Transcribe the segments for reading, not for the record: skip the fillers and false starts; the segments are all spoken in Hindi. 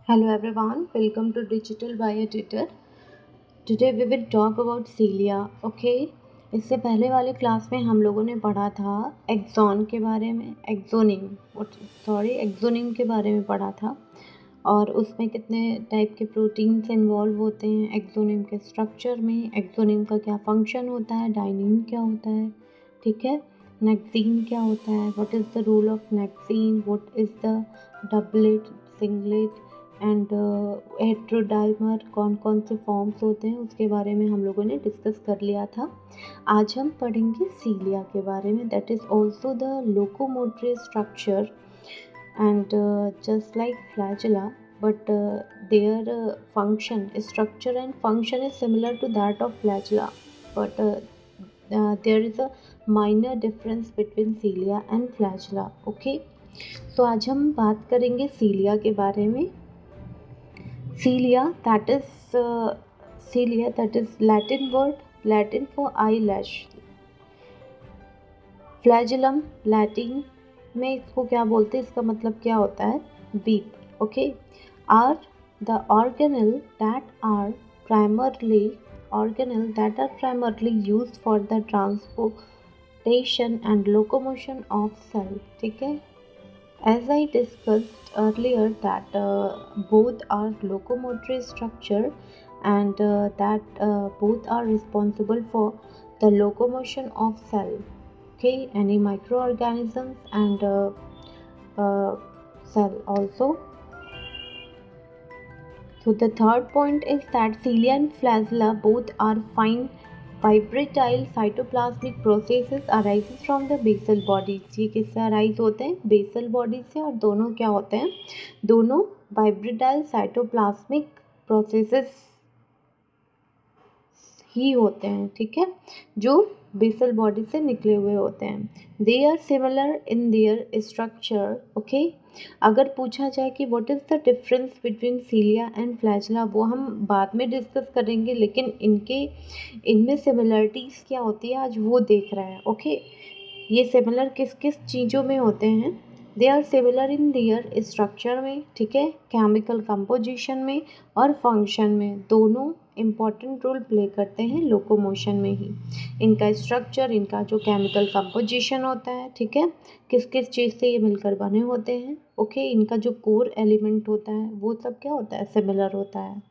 Hello everyone, welcome to Digital Biotutor. Today we will talk about cilia. Okay, इससे पहले वाले क्लास में हम लोगों ने पढ़ा था एक्सॉन के बारे में, एक्सोनिम के बारे में पढ़ा था और उसमें कितने टाइप के प्रोटीन्स इन्वॉल्व होते हैं एक्सोनिम के स्ट्रक्चर में, एक्सोनिम का क्या फंक्शन होता है, डाइनिन क्या होता है, ठीक है, नेक्सीन क्या होता है, what is the role of nexin, what is the doublet, singlet and heterodimer, कौन कौन से फॉर्म्स होते हैं उसके बारे में हम लोगों ने डिस्कस कर लिया था। आज हम पढ़ेंगे सीलिया के बारे में, that is also the locomotory structure and just like flagella, but their structure and function is similar to that of flagella, but there is a minor difference between cilia and flagella. Okay, तो आज हम बात करेंगे सीलिया के बारे में। Cilia, that is Latin for eyelash. Flagellum Latin में इसको क्या बोलते हैं, इसका मतलब क्या होता है, weep. Okay, are the organelle that are primarily used for the transportation and locomotion of cell. ठीक है, as I discussed earlier that both are locomotory structure and that both are responsible for the locomotion of cell. Okay, any microorganisms and cell also. So the third point is that cilia and flagella both are fine vibratile cytoplasmic processes arises from the basal bodies. ये किससे अराइज होते हैं, बेसल बॉडी से, और दोनों क्या होते हैं, दोनों वाइब्रेटाइल साइटोप्लाज्मिक प्रोसेसेस ही होते हैं, ठीक है, जो बेसल बॉडी से निकले हुए होते हैं. They are similar in their structure. Okay, अगर पूछा जाए कि what is the difference between cilia and flagella, वो हम बाद में डिस्कस करेंगे, लेकिन इनमें सिमिलरिटीज़ क्या होती है आज वो देख रहे हैं. ओके, ये सिमिलर किस किस चीज़ों में होते हैं, they are similar in their structure में, ठीक है, केमिकल कंपोजिशन में और फंक्शन में. दोनों इम्पॉर्टेंट रोल प्ले करते हैं लोकोमोशन में ही. इनका स्ट्रक्चर, इनका जो केमिकल कंपोजिशन होता है, ठीक है, किस किस चीज़ से ये मिलकर बने होते हैं. ओके, इनका जो कोर एलिमेंट होता है वो सब क्या होता है, सिमिलर होता है.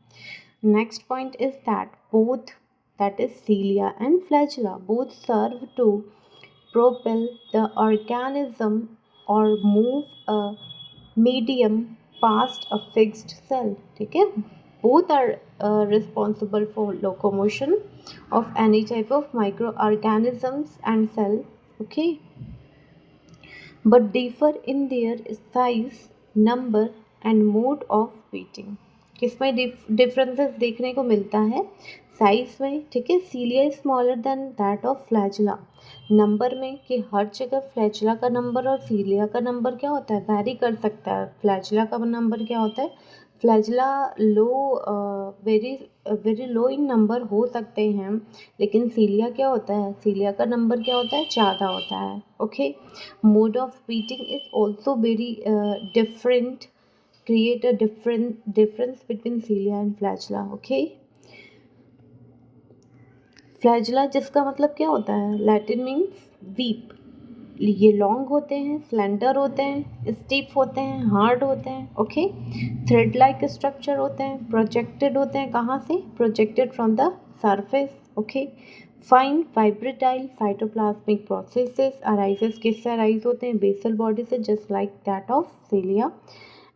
Next point is that both, that is cilia and flagella, both serve to propel the organism or move a medium past a fixed cell. ठीक है, both are responsible for locomotion of any type of microorganisms and cell. Okay, but differ in their size, number and mode of feeding. किसमें डिफरेंसेस देखने को मिलता है, साइज में, ठीक है, cilia smaller than that of flagella. Number में कि हर जगह फ्लैजिला का नंबर और सीलिया का नंबर क्या होता है, वैरी कर सकता है. फ्लैजिला का नंबर क्या होता है, फ्लैजिला लो, वेरी लो इन नंबर हो सकते हैं, लेकिन सीलिया क्या होता है, सीलिया का नंबर क्या होता है, ज़्यादा होता है. Okay, mode of beating is also very different, create a difference between cilia and flagella. Okay, flagella जिसका मतलब क्या होता है, लैटिन मीन्स वीप. ये लॉन्ग होते हैं, स्लेंडर होते हैं, स्टीफ होते हैं, हार्ड होते हैं. ओके, थ्रेड लाइक स्ट्रक्चर होते हैं, प्रोजेक्टेड होते हैं, कहाँ से, projected from the surface. Okay, fine vibratile cytoplasmic processes arises, किससे अराइज होते हैं, बेसल बॉडी से, just like that of cilia.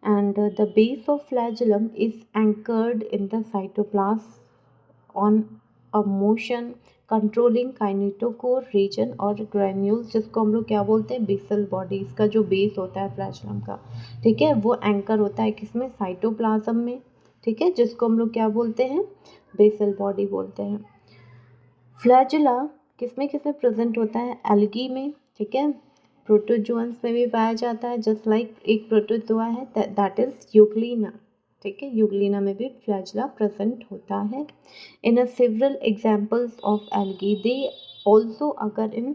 And the base of flagellum is anchored in the cytoplasm on a motion controlling kinetochore region और granules, जिसको हम लोग क्या बोलते हैं, बेसल बॉडी. इसका जो बेस होता है फ्लैजिलम का, ठीक है, वो एंकर होता है किसमें, साइटोप्लाज्म में, ठीक है, जिसको हम लोग क्या बोलते हैं, बेसल बॉडी बोलते हैं. फ्लैजिला किसमें किसमें प्रेजेंट होता है, एल्गी में, ठीक है, प्रोटोजोअन्स में भी पाया जाता है, जस्ट लाइक एक प्रोटोजोआ है दैट इज यूग्लिना. ठीक है, यूग्लिना में भी फ्लैजिला प्रेजेंट होता है. In a several examples of algae they also occur in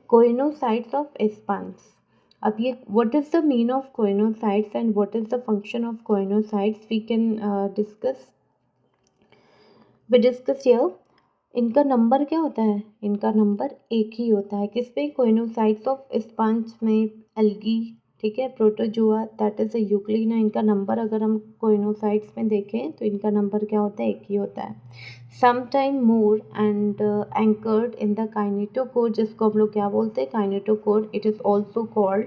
coenocytes of sponge. अब ये what is the mean of coenocytes and what is the function of coenocytes we can discuss here. इनका नंबर क्या होता है? इनका नंबर एक ही होता है। किस पे? कोइनोसाइट्स ऑफ स्पंज में, एल्गी, ठीक है, प्रोटोजोआ, दैट इज़ अ यूक्लिना। इनका नंबर अगर हम कोइनोसाइट्स में देखें तो इनका नंबर क्या होता है? एक ही होता है। Sometime more and anchored in the kinetochore, जिसको हम लोग क्या बोलते हैं? Kinetochore. It is also called,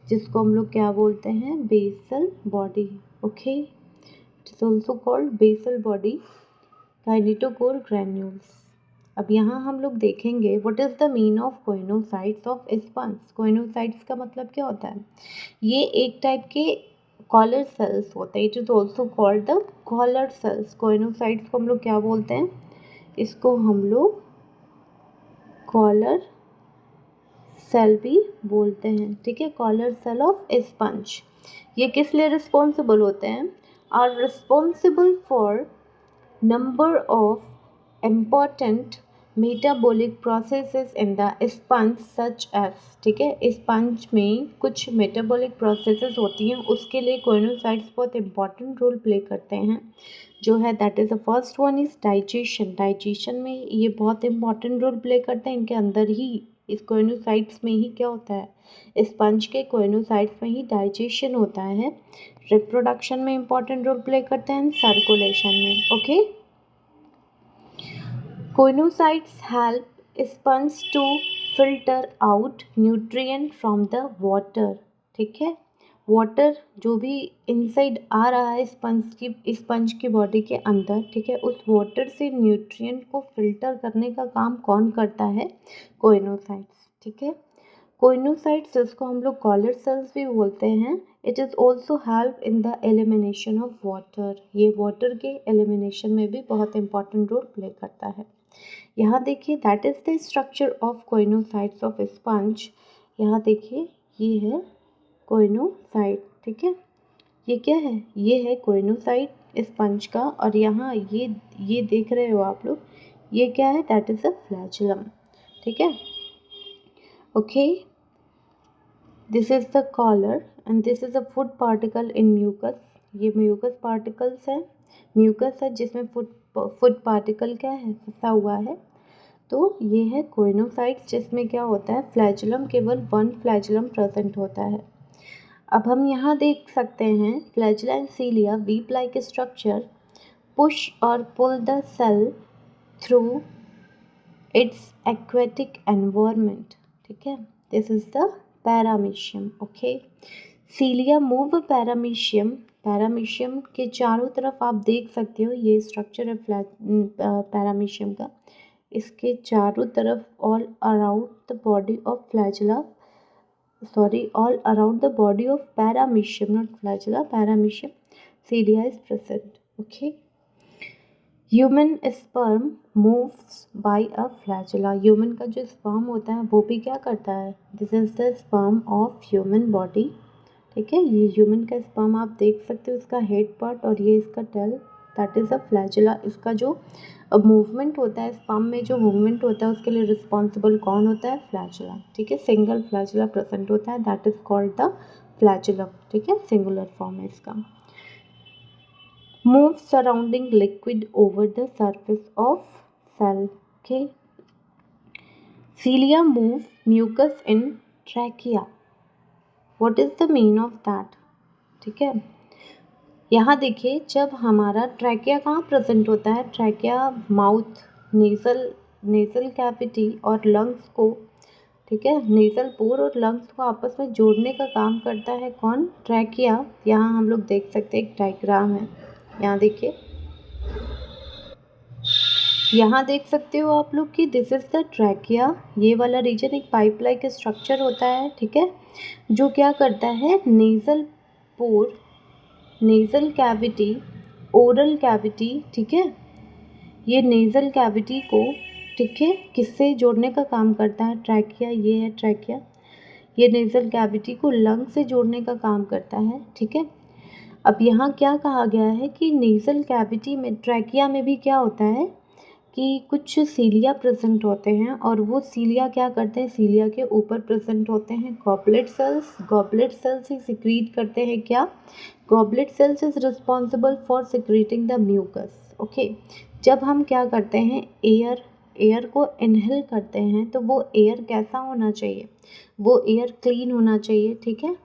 जिसको हम लोग क्या बोलते हैं? Basal body. Okay, it is also called basal body, kinetochore granules. अब यहाँ हम लोग देखेंगे what is the mean of choanocytes of sponge. Choanocytes का मतलब क्या होता है? ये एक टाइप के कॉलर सेल्स होते हैं। It is also called the collar cells. Choanocytes को हम लोग क्या बोलते हैं? इसको हम लोग कॉलर सेल भी बोलते हैं, ठीक है, कॉलर सेल ऑफ स्पंज। ये किस लिए रिस्पॉन्सिबल होते हैं? Are responsible for number of important metabolic processes in the sponge such as, ठीक है, स्पंज में कुछ मेटाबॉलिक प्रोसेसेस होती हैं, उसके लिए कोइनोसाइट्स बहुत इंपॉर्टेंट रोल प्ले करते हैं, जो है that is the first one is digestion. Digestion में ये बहुत इंपॉर्टेंट रोल प्ले करते हैं। इनके अंदर ही, इस कोइनोसाइट्स में ही क्या होता है? स्पंज के कोइनोसाइट्स में ही डाइजेशन होता है। रिप्रोडक्शन में इंपॉर्टेंट रोल प्ले करते हैं, सर्कुलेशन में। Okay, Coinocytes help sponge to filter out nutrient from the water, ठीक है। वाटर जो भी इनसाइड आ रहा है स्पंज की बॉडी के अंदर, ठीक है, उस वाटर से न्यूट्रिएंट को फिल्टर करने का काम कौन करता है? कोइनोसाइट्स, ठीक है। कोइनोसाइट्स जिसको हम लोग कॉलर सेल्स भी बोलते हैं, it is also help in the elimination of water. ये वाटर के एलिमिनेशन में भी बहुत इंपॉर्टेंट रोल प्ले करता है। यहाँ देखिए that is the structure of choanocytes of sponge. यहाँ देखिए ये है कोइनोसाइट, ठीक है। ये क्या है? ये है कोइनोसाइट स्पंज का। और यहाँ ये देख रहे हो आप लोग, ये क्या है? दैट इज़ अ फ्लैजुलम, ठीक है। Okay, this is the collar and this is a food particle in mucus. ये म्यूकस पार्टिकल्स है, म्यूकस है जिसमें फूड पार्टिकल क्या है? फंसा हुआ है। तो ये है कोइनोसाइट्स जिसमें क्या होता है? फ्लैजुलम, केवल वन फ्लैजुलम प्रेजेंट होता है। अब हम यहाँ देख सकते हैं flagella and cilia whip like structure push और pull the cell through its aquatic environment, ठीक है। This is the paramecium. Okay, cilia move paramecium. Paramecium के चारों तरफ आप देख सकते हो, ये स्ट्रक्चर है पैरामीशियम का। इसके चारों तरफ all around the body of flagella, all around the body of paramecium, not flagella, paramecium, cilia is present. Okay, human sperm moves by a flagella. Human का जो sperm होता है वो भी क्या करता है? This is the sperm of human body, ठीक है। ये ह्यूमन का स्पर्म आप देख सकते हो, इसका हेड पार्ट और ये इसका tail, that is a flagella. इसका जो मूवमेंट होता है, स्पर्म में जो मूवमेंट होता है उसके लिए रिस्पॉन्सिबल कौन होता है? फ्लैजुला, ठीक है। सिंगल फ्लैजुला प्रेजेंट होता है, that is called the flagellum, ठीक है, सिंगुलर फॉर्म है इसका। Move surrounding liquid over the surface of cell, okay. Cilia move mucus in trachea. What is the mean of that? ठीक है, यहाँ देखिए जब हमारा ट्रैकिया कहाँ प्रेजेंट होता है? ट्रैकिया माउथ, नेज़ल कैविटी और लंग्स को, ठीक है, नेज़ल पोर और लंग्स को आपस में जोड़ने का काम करता है कौन? ट्रैकिया। यहाँ हम लोग देख सकते हैं एक डायग्राम है, यहाँ देखिए, यहाँ देख सकते हो आप लोग कि दिस इज़ द ट्रैकिया। ये वाला रीजन एक पाइप लाइक स्ट्रक्चर होता है, ठीक है, जो क्या करता है? नेज़ल पोर, नेज़ल कैविटी, ओरल कैविटी, ठीक है, ये नेज़ल कैविटी को, ठीक है, किससे जोड़ने का काम करता है? ट्रैकिया, ये है ट्रैकिया। ये नेज़ल कैविटी को लंग से जोड़ने का काम करता है, ठीक है। अब यहाँ क्या कहा गया है कि नेज़ल कैविटी में, ट्रैकिया में भी क्या होता है? कि कुछ सीलिया प्रेजेंट होते हैं और वो सीलिया क्या करते हैं, सीलिया के ऊपर प्रेजेंट होते हैं गॉबलेट सेल्स। गॉबलेट सेल्स ही सिक्रीट करते हैं क्या, goblet cells is responsible for secreting the mucus. Okay, जब हम क्या करते हैं, एयर को इनहेल करते हैं तो वो एयर कैसा होना चाहिए, वो एयर क्लीन होना चाहिए, ठीक है,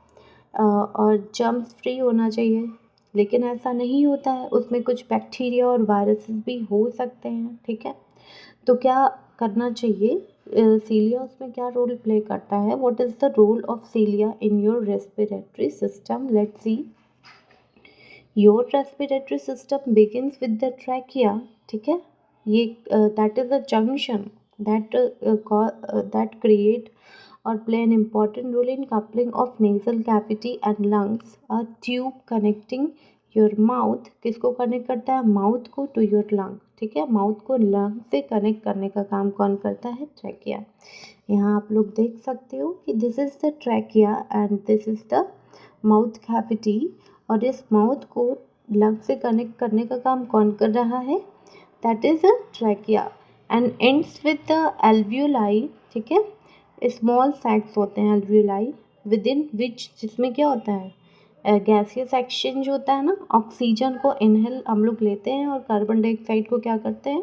और जर्म्स फ्री होना चाहिए। लेकिन ऐसा नहीं होता है, उसमें कुछ बैक्टीरिया और वायरसेस भी हो सकते हैं, ठीक है। तो क्या करना चाहिए, सीलिया उसमें क्या रोल प्ले करता है, what is the role of cilia in your respiratory system. Let's see, your respiratory system begins with the trachea, ठीक है, ये that is a junction that create or play an important role in coupling of nasal cavity and lungs. A tube connecting your mouth, किसको कनेक्ट करता है, माउथ को, टू योर लंग, ठीक है, माउथ को लंग से कनेक्ट करने का काम कौन करता है, ट्रैकिया। यहाँ आप लोग देख सकते हो कि this is the trachea and this is the mouth cavity, और इस माउथ को लंग से कनेक्ट करने का काम कौन कर रहा है, that is a trachea, and ends with the alveoli, ठीक है, स्मॉल सैक्स होते हैं एल्वियोलाई, विद इन विच, जिसमें क्या होता है, गैसियस एक्सचेंज होता है ना, ऑक्सीजन को इनहेल हम लोग लेते हैं और कार्बन डाइऑक्साइड को क्या करते हैं,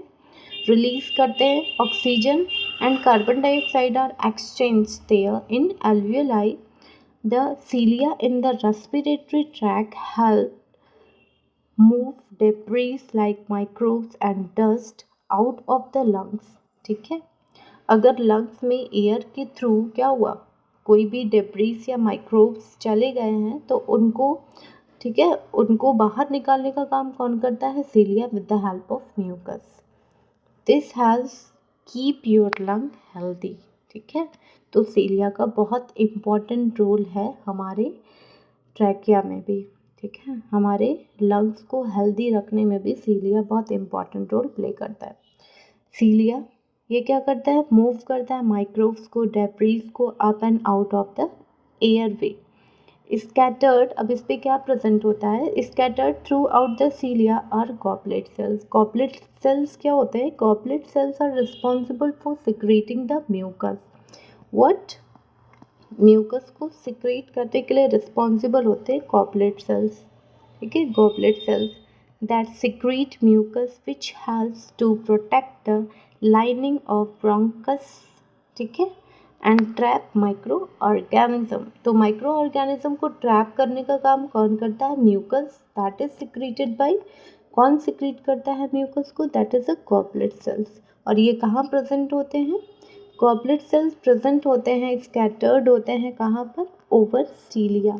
रिलीज करते हैं, oxygen and carbon dioxide are exchange there in alveoli. The cilia in the respiratory tract help move debris like microbes and dust out of the lungs, ठीक है। अगर लंग्स में एयर के थ्रू क्या हुआ, कोई भी डेब्रीज या माइक्रोब्स चले गए हैं तो उनको, ठीक है, उनको बाहर निकालने का काम कौन करता है, cilia with the help of mucus. This helps keep your lung healthy, ठीक है। तो सीलिया का बहुत इम्पॉर्टेंट रोल है हमारे ट्रैकिया में भी, ठीक है, हमारे लंग्स को हेल्दी रखने में भी सीलिया बहुत इम्पॉर्टेंट रोल प्ले करता है। सीलिया ये क्या करता है, मूव करता है माइक्रोब्स को, डेब्रीज को up and out of the airway. Scattered, अब इस पे क्या प्रेजेंट होता है, scattered through the cilia are goblet cells. Goblet cells क्या होते हैं, goblet cells are responsible for secreting the mucus. What, mucus को सिक्रेट करने के लिए रिस्पॉन्सिबल होते हैं गॉबलेट सेल्स, ठीक है, goblet cells that secrete mucus which helps to protect the lining of bronchus, ठीक है, and trap microorganism। तो माइक्रो ऑर्गेनिज्म को ट्रैप करने का काम कौन करता है, mucus, that is secreted by, कौन सिक्रीट करता है म्यूकस को, that is a goblet cells. और ये कहाँ प्रेजेंट होते हैं, गॉबलेट सेल्स प्रेजेंट होते हैं, स्कैटर्ड होते हैं कहाँ पर, ओवर सीलिया,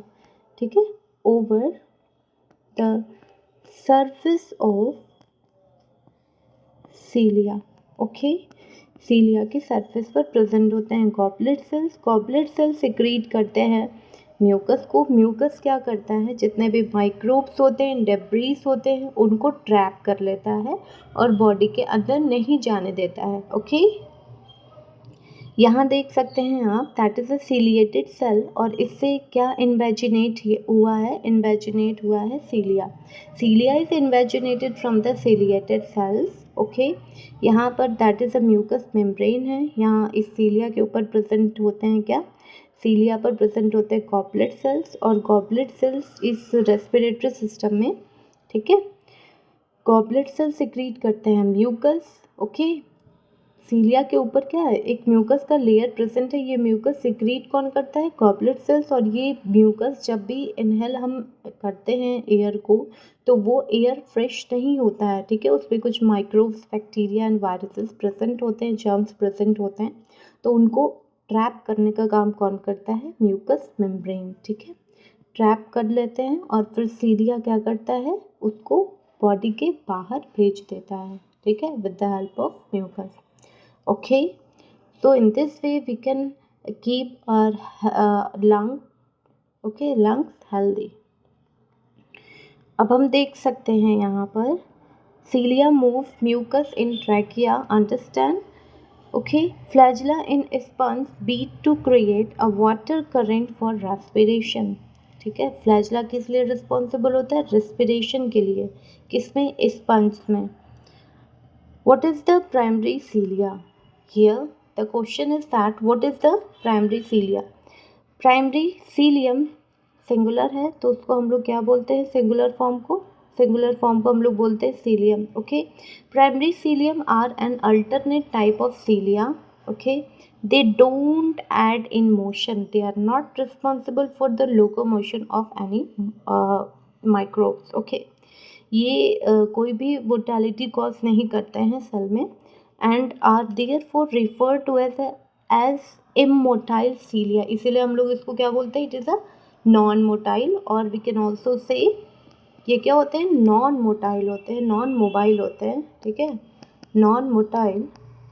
ठीक है, over the surface of cilia, okay, cilia के सरफेस पर प्रेजेंट होते हैं goblet cells. Goblet cells secrete करते हैं म्यूकस को, म्यूकस क्या करता है, जितने भी माइक्रोब्स होते हैं, डेब्रीज होते हैं, उनको ट्रैप कर लेता है और बॉडी के अंदर नहीं जाने देता है, ओके। यहाँ देख सकते हैं आप, that is a ciliated cell, और इससे क्या इन्वेजिनेट हुआ है, इन्वेजिनेट हुआ है cilia. Cilia is invaginated from the ciliated cells, okay. यहाँ पर that is a mucus membrane है, यहाँ इस सीलिया के ऊपर प्रेजेंट होते हैं क्या, सीलिया पर प्रेजेंट होते हैं गॉबलेट सेल्स, और गॉबलेट सेल्स इस रेस्पिरेटरी सिस्टम में, ठीक है, गॉबलेट सेल्स सिक्रीट करते हैं म्यूकस, ओके। सीलिया के ऊपर क्या है, एक म्यूकस का लेयर प्रेजेंट है, ये म्यूकस सिक्रीट कौन करता है, गॉबलेट सेल्स। और ये म्यूकस जब भी इनहेल हम करते हैं एयर को, तो वो एयर फ्रेश नहीं होता है, ठीक है, उस पर कुछ microbes, bacteria and viruses present होते हैं, जर्म्स प्रेजेंट होते हैं, तो उनको ट्रैप करने का काम कौन करता है, म्यूकस मेम्ब्रेन, ठीक है, ट्रैप कर लेते हैं और फिर सीलिया क्या करता है, उसको बॉडी के बाहर भेज देता है, ठीक है, with the help of mucus, okay. So in this way we can keep our lungs healthy. अब हम देख सकते हैं यहाँ पर, cilia move mucus in trachea, understand, okay, flagella in sponge beat to create a water current for respiration, ठीक है, फ्लैजिला किस लिए रिस्पॉन्सिबल होता है, रेस्पिरेशन के लिए, किसमें, स्पंज में, What is the primary cilia? Here the question is that what is the primary cilia? Primary cilium singular है तो उसको हम लोग क्या बोलते हैं, सिंगुलर फॉर्म को हम लोग बोलते हैं cilium. Okay. Primary cilium are an alternate type of cilia. Okay. They don't add in motion, they are not responsible for the locomotion of any microbes. Okay. ये कोई भी मोर्टेलिटी कॉज नहीं करते हैं सेल में and are therefore refer to as immotile cilia. इसीलिए हम लोग इसको क्या बोलते हैं, it is a non motile. और वी कैन ऑल्सो से ये क्या होते हैं, नॉन मोटाइल होते हैं, नॉन मोबाइल होते हैं. ठीक है, नॉन मोटाइल.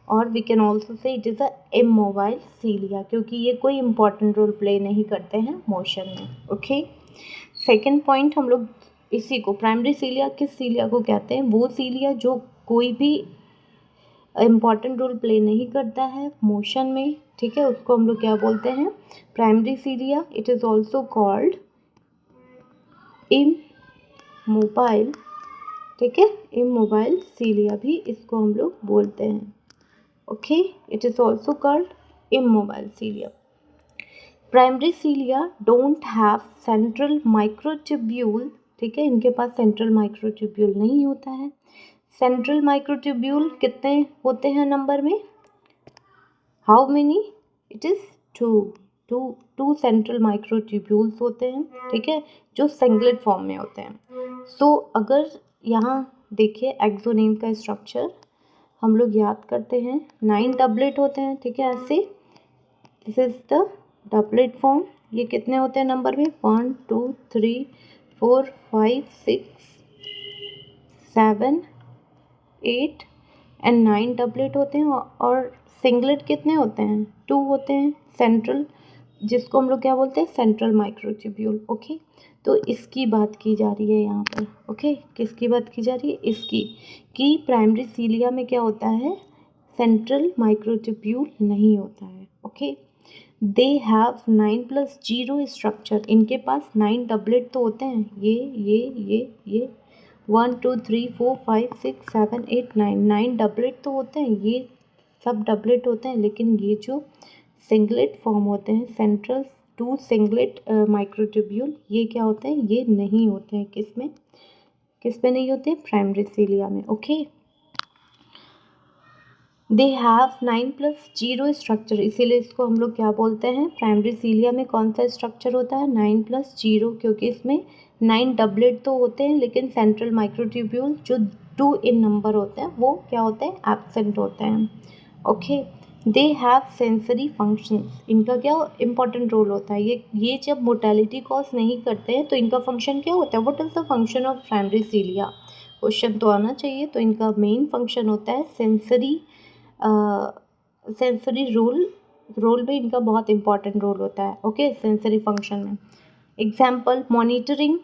और we can also say it is a immobile cilia क्योंकि ये कोई इंपॉर्टेंट रोल प्ले नहीं करते हैं मोशन में. ओके. सेकेंड पॉइंट हम लोग इसी को प्राइमरी सीलिया किस सीलिया को कहते हैं, वो सीलिया जो कोई भी इम्पॉर्टेंट रोल प्ले नहीं करता है मोशन में. ठीक है, उसको हम लोग क्या बोलते हैं, primary cilia. It is also called immobile. ठीक है, इमोबाइल सीलिया भी इसको हम लोग बोलते हैं. Okay. It is also called immobile cilia. Primary cilia don't have central microtubule. ठीक है, इनके पास सेंट्रल माइक्रोट्यूब्यूल नहीं होता है. सेंट्रल माइक्रोट्यूब्यूल कितने होते हैं नंबर में, how many, it is two central microtubules होते हैं. ठीक है, जो सिंगलेट फॉर्म में होते हैं. सो अगर यहाँ देखिए एक्सोनेम का स्ट्रक्चर हम लोग याद करते हैं, 9 डबलेट होते हैं. ठीक है, ऐसे this is the doublet form. ये कितने होते हैं नंबर में, 1 2 3 4 5 6 7 8 एंड 9 डबलेट होते हैं. और सिंगलेट कितने होते हैं, 2 होते हैं. सेंट्रल जिसको हम लोग क्या बोलते हैं, सेंट्रल माइक्रोट्यूब्यूल. ओके. तो इसकी बात की जा रही है यहाँ पर. ओके. किसकी बात की जा रही है, इसकी, कि प्राइमरी सीलिया में क्या होता है, सेंट्रल माइक्रोट्यूब्यूल नहीं होता है. ओके. They have 9+0 structure. इनके पास 9 डबलेट तो होते हैं, ये 1 2 3 4 5 6 7 8 9 डबलेट तो होते हैं, ये सब डबलेट होते हैं. लेकिन ये जो सिंगलेट फॉर्म होते हैं, सेंट्रल टू सिंगलेट माइक्रोट्यूब्यूल, ये क्या होते हैं, ये नहीं होते हैं. किस में नहीं होते, प्राइमरी सीलिया में. ओके. They have 9+0 structure. इसीलिए इसको हम लोग क्या बोलते हैं, प्राइमरी सीलिया में कौन सा स्ट्रक्चर होता है, 9+0, क्योंकि इसमें 9 डबलेट तो होते हैं लेकिन सेंट्रल माइक्रोट्यूब्यूल जो 2 इन नंबर होते हैं वो क्या होते हैं, एब्सेंट होते हैं. Okay. They have sensory functions. इनका क्या इंपॉर्टेंट रोल होता है, ये जब मोर्टेलिटी कॉज नहीं करते हैं तो इनका फंक्शन क्या होता है, what is the function of primary cilia, question तो आना चाहिए. तो इनका मेन फंक्शन होता है सेंसरी रोल में इनका बहुत इंपॉर्टेंट रोल होता है. ओके. सेंसरी फंक्शन में example, monitoring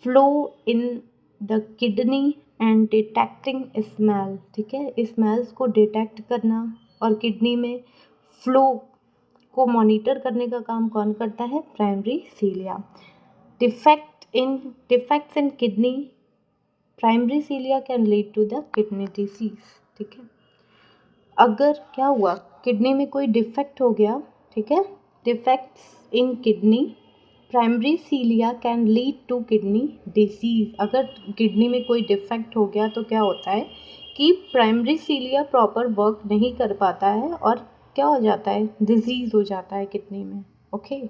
flow in the kidney and detecting smell. ठीक है, स्मेल्स को डिटेक्ट करना और किडनी में फ्लो को मॉनिटर करने का काम कौन करता है, primary cilia. Defects in kidney, primary cilia can lead to the kidney disease. ठीक है, अगर क्या हुआ, किडनी में कोई डिफेक्ट हो गया. ठीक है, defects in kidney, primary cilia can lead to kidney disease. अगर किडनी में कोई डिफेक्ट हो गया तो क्या होता है कि प्राइमरी सीलिया प्रॉपर वर्क नहीं कर पाता है और क्या हो जाता है, डिजीज़ हो जाता है किडनी में. ओके.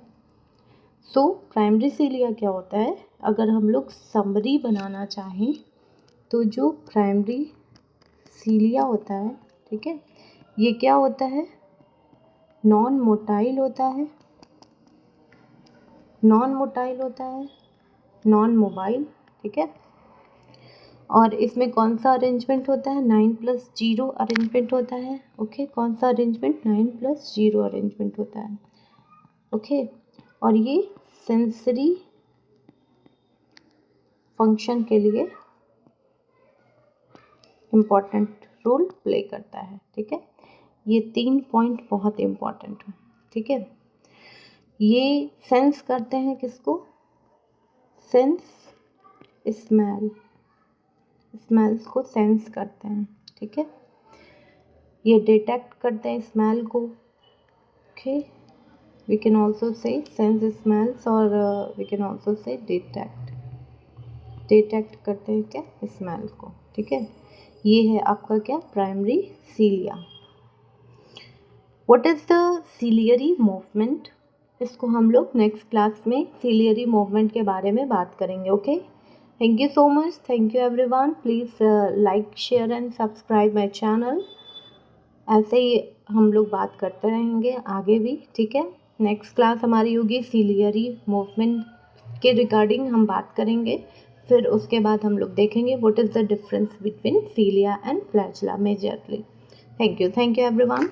सो प्राइमरी सीलिया क्या होता है, अगर हम लोग समरी बनाना चाहें तो जो प्राइमरी सीलिया होता है, ठीक है, ये क्या होता है, नॉन मोटाइल होता है, नॉन मोबाइल. ठीक है, और इसमें कौन सा अरेंजमेंट होता है, 9+0 अरेंजमेंट होता है. ओके. कौन सा अरेंजमेंट, 9+0 अरेंजमेंट होता है. ओके. और ये सेंसरी फंक्शन के लिए इम्पॉर्टेंट रोल प्ले करता है. ठीक है, ये 3 पॉइंट बहुत इम्पॉर्टेंट है. ठीक है, ये सेंस करते हैं किसको, सेंस स्मेल्स को सेंस करते हैं. ठीक है, ये डिटेक्ट करते हैं स्मेल को, okay, we can also say sense smells, और we can also say detect करते हैं क्या, स्मेल को, ठीक है। ये है आपका क्या, primary cilia. What is the ciliary movement, इसको हम लोग नेक्स्ट क्लास में सीलियरी मूवमेंट के बारे में बात करेंगे, okay. Thank you so much, thank you everyone, please like share and subscribe my channel. ऐसे ही हम लोग बात करते रहेंगे आगे भी, ठीक है। नेक्स्ट क्लास हमारी होगी सीलियरी मूवमेंट के रिगार्डिंग हम बात करेंगे, फिर उसके बाद हम लोग देखेंगे what is the difference between cilia and flagella majorly. Thank you everyone.